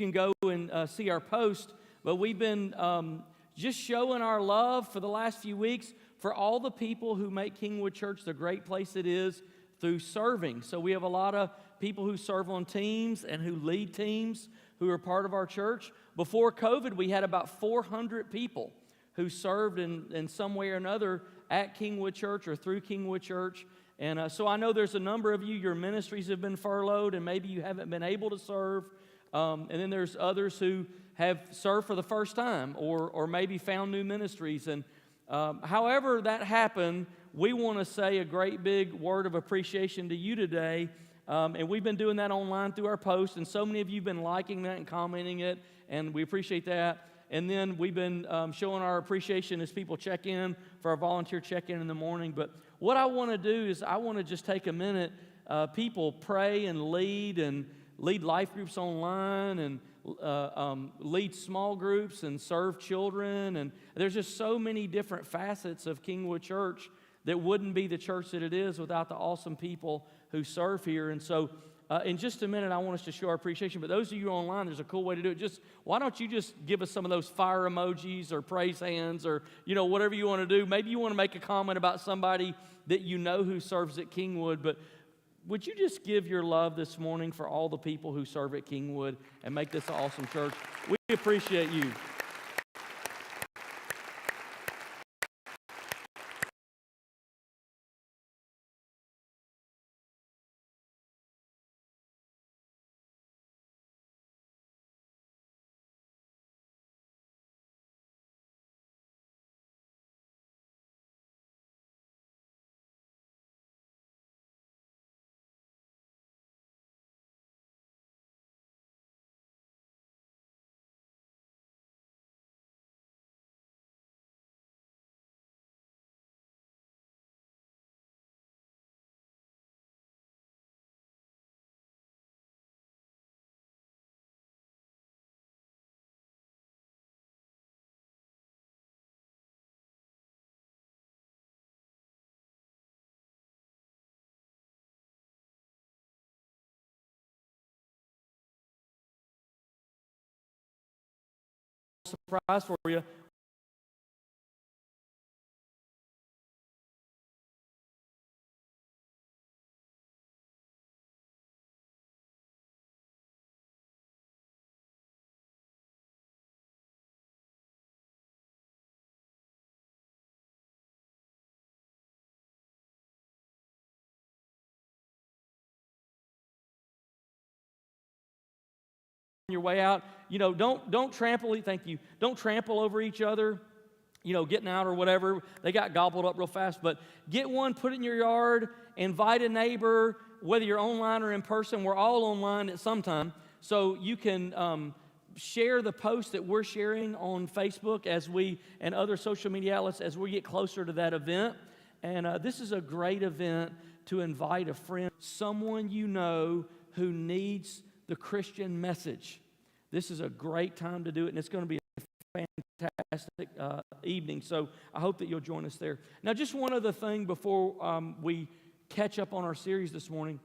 can go and see our post, but we've been just showing our love for the last few weeks for all the people who make Kingwood Church the great place it is through serving. So we have a lot of people who serve on teams and who lead teams who are part of our church. Before COVID, we had about 400 people who served in some way or another at Kingwood Church or through Kingwood Church. And so I know there's a number of you, your ministries have been furloughed and maybe you haven't been able to serve. And then there's others who have served for the first time or maybe found new ministries. And however that happened, we want to say a great big word of appreciation to you today. And we've been doing that online through our posts, and so many of you have been liking that and commenting it, and we appreciate that. And then we've been showing our appreciation as people check in for our volunteer check-in in the morning. But what I want to do is I want to just take a minute. People pray and lead life groups online and lead small groups and serve children. And there's just so many different facets of Kingwood Church that wouldn't be the church that it is without the awesome people who serve here. And so in just a minute, I want us to show our appreciation. But those of you online, there's a cool way to do it. Why don't you just give us some of those fire emojis or praise hands or, whatever you want to do. Maybe you want to make a comment about somebody that you know who serves at Kingwood. But would you just give your love this morning for all the people who serve at Kingwood and make this an awesome church? We appreciate you. Surprise for you. Your way out, don't trample. Thank you. Don't trample over each other. Getting out or whatever. They got gobbled up real fast. But get one, put it in your yard, invite a neighbor, whether you're online or in person. We're all online at some time, so you can share the post that we're sharing on Facebook and other social media outlets as we get closer to that event. And this is a great event to invite a friend, someone you know who needs the Christian message. This is a great time to do it, and it's going to be a fantastic evening. So I hope that you'll join us there. Now, just one other thing before we catch up on our series this morning.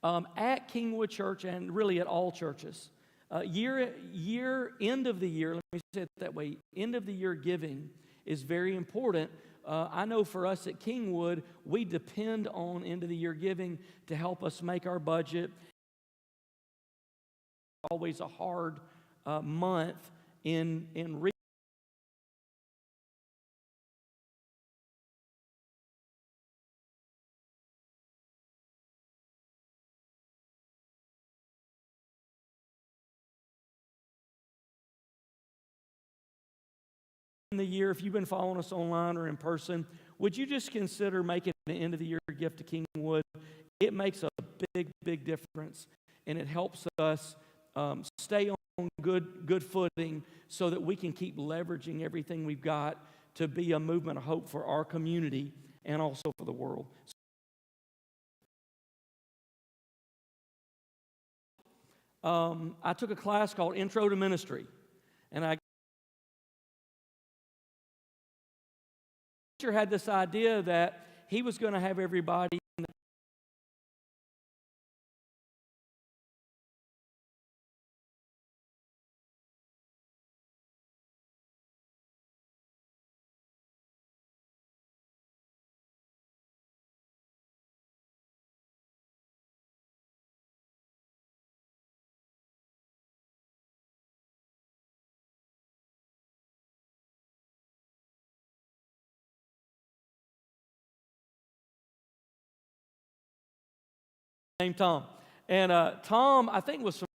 At Kingwood Church, and really at all churches, end of the year, let me say it that way, end of the year giving is very important. I know for us at Kingwood, we depend on end of the year giving to help us make our budget. Always a hard month in the year. If you've been following us online or in person, would you just consider making an end of the year gift to Kingwood? It makes a big difference, and it helps us stay on good footing so that we can keep leveraging everything we've got to be a movement of hope for our community and also for the world. I took a class called Intro to Ministry, and I had this idea that he was going to have everybody named Tom. And Tom, I think, was from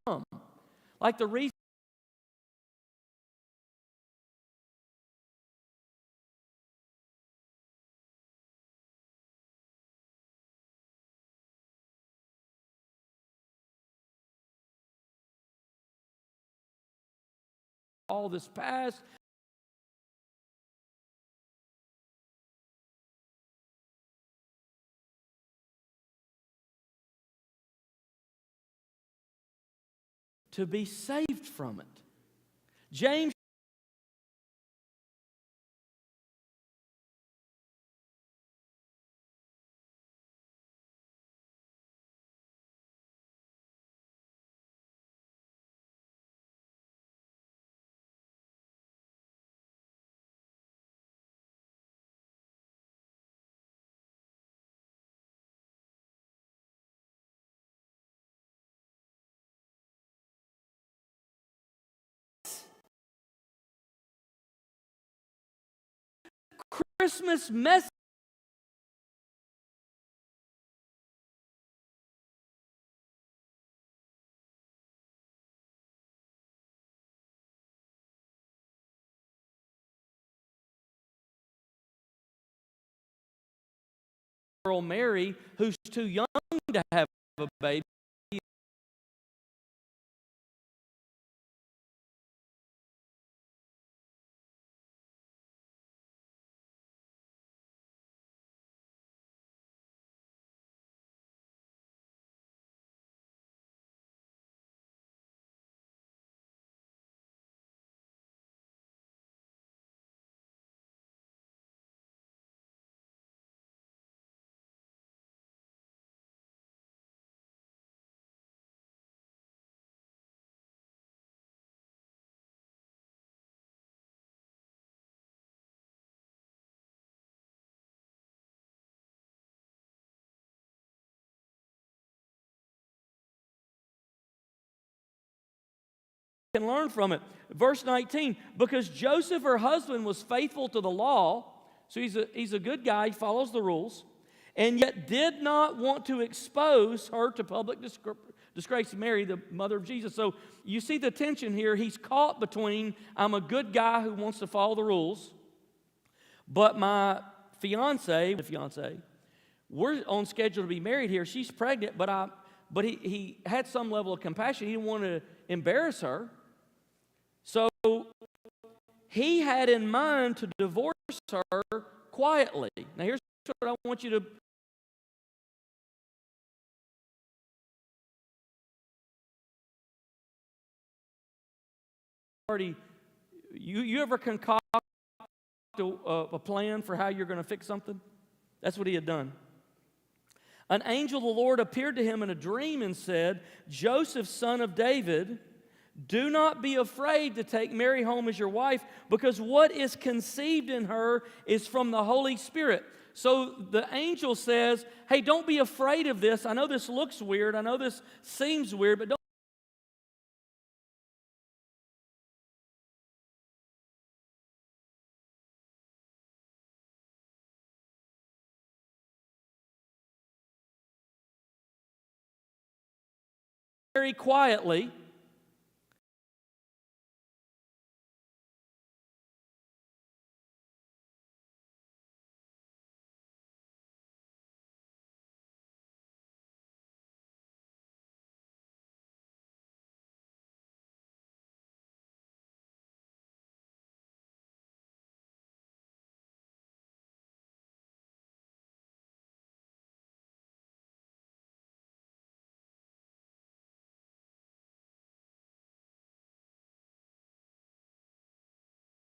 Tom. Like the reason all this past, to be saved from it. James Christmas message girl Mary, who's too young to have a baby, can learn from it. Verse 19, because Joseph, her husband, was faithful to the law, so he's a good guy, he follows the rules, and yet did not want to expose her to public disgrace, Mary, the mother of Jesus. So you see the tension here. He's caught between, I'm a good guy who wants to follow the rules, but my fiance, we're on schedule to be married here. She's pregnant, but he had some level of compassion. He didn't want to embarrass her. So he had in mind to divorce her quietly. Now here's what I want you to you ever concoct a plan for how you're going to fix something? That's what he had done. An angel of the Lord appeared to him in a dream and said, Joseph, son of David, do not be afraid to take Mary home as your wife, because what is conceived in her is from the Holy Spirit. So the angel says, hey, don't be afraid of this. I know this looks weird. I know this seems weird, but don't. Very quietly.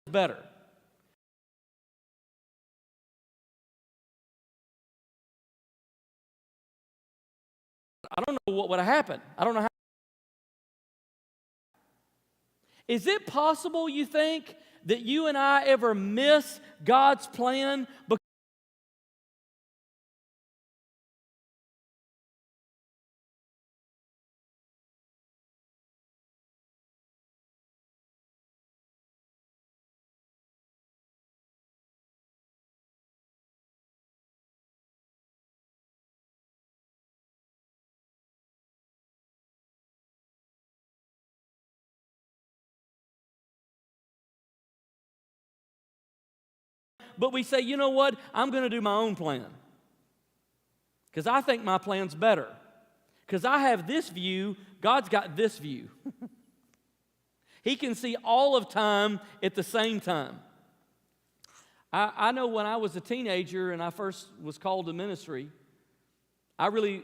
Better. I don't know what would have happened. I don't know how. Is it possible, you think, that you and I ever miss God's plan because but we say, you know what, I'm going to do my own plan. Because I think my plan's better. Because I have this view, God's got this view. He can see all of time at the same time. I know when I was a teenager and I first was called to ministry, I really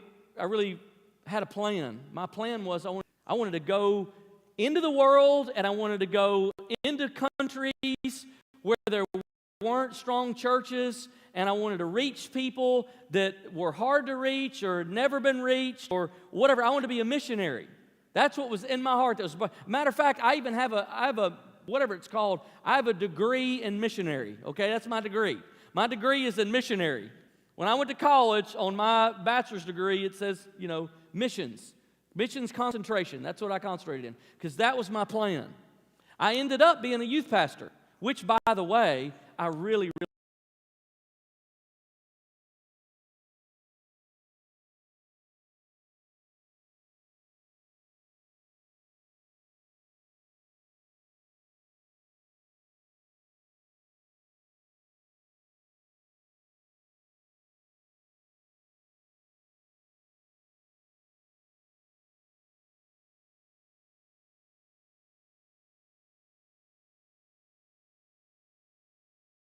had a plan. My plan was I wanted to go into the world, and I wanted to go into countries where there weren't strong churches, and I wanted to reach people that were hard to reach or had never been reached or whatever. I wanted to be a missionary. That's what was in my heart. Matter of fact, I even have a whatever it's called, I have a degree in missionary, okay? That's my degree. My degree is in missionary. When I went to college, on my bachelor's degree, it says, missions. Missions concentration. That's what I concentrated in, because that was my plan. I ended up being a youth pastor, which, by the way, I really, really